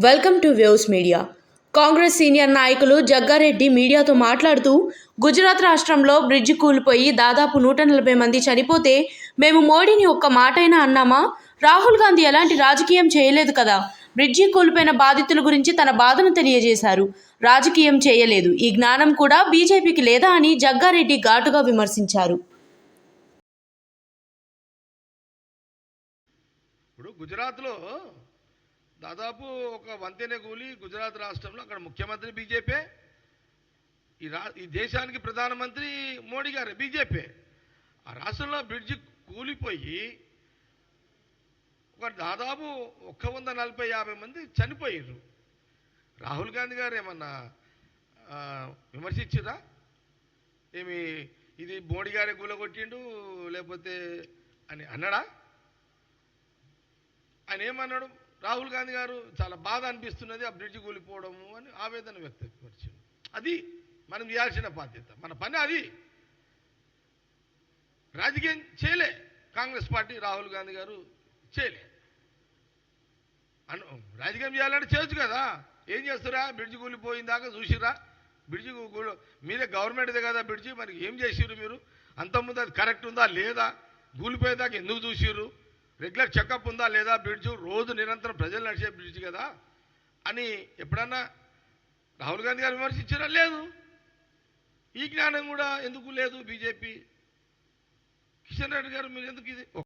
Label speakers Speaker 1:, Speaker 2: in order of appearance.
Speaker 1: Welcome to views media. Congress senior నాయకులు జగ్గారెడ్డి మీడియాతో మాట్లాడుతూ, గుజరాత్ రాష్ట్రంలో బ్రిడ్జి కూలిపోయి దాదాపు 140 మంది చనిపోతే మేము మోడీని ఒక్క మాటైనా అన్నామా? రాహుల్ గాంధీ ఎలాంటి రాజకీయం చేయలేదు కదా. బ్రిడ్జి కూలిపోయిన బాధితుల గురించి తన బాధను తెలియజేశారు. రాజకీయం చేయలేదు, ఈ జ్ఞానం కూడా బీజేపీకి లేదా అని జగ్గారెడ్డి ఘాటుగా విమర్శించారు.
Speaker 2: ఇప్పుడు గుజరాత్లో దాదాపు ఒక వంతెన కూలి గుజరాత్ రాష్ట్రంలో అక్కడ ముఖ్యమంత్రి బీజేపీ, ఈ దేశానికి ప్రధానమంత్రి మోడీ గారు బీజేపీ. ఆ రాష్ట్రంలో బ్రిడ్జి కూలిపోయి ఒక దాదాపు 140-50 మంది చనిపోయారు. రాహుల్ గాంధీ గారు ఏమన్నా విమర్శించిరా? ఏమి ఇది మోడీ గారే కూలగొట్టిండు లేకపోతే అని అన్నాడా? ఆయన ఏమన్నాడు? రాహుల్ గాంధీ గారు చాలా బాధ అనిపిస్తున్నది ఆ బ్రిడ్జ్ కూలిపోవడము అని ఆవేదన వ్యక్తపరిచారు. అది మనం చేయాల్సిన బాధ్యత, మన పని అది. రాజకీయం చేయలే కాంగ్రెస్ పార్టీ, రాహుల్ గాంధీ గారు చేయలే. రాజకీయం చేయాలంటే చేయొచ్చు కదా. ఏం చేస్తారా? బ్రిడ్జ్ కూలిపోయిందాకా చూసిరా? బ్రిడ్జి మీరే గవర్నమెంట్దే కదా బ్రిడ్జి, మరి ఏం చేసిర్రు మీరు? అంతకుముందు అది కరెక్ట్ ఉందా లేదా? కూలిపోయేదాకా ఎందుకు చూసిర్రు? రెగ్యులర్ చెకప్ ఉందా లేదా? బ్రిడ్జు రోజు నిరంతరం ప్రజలు నడిచే బ్రిడ్జ్ కదా అని ఎప్పుడన్నా రాహుల్ గాంధీ గారు విమర్శించారా? లేదు. ఈ జ్ఞానం కూడా ఎందుకు లేదు బీజేపీ? కిషన్ రెడ్డి గారు మీరు ఎందుకు ఇది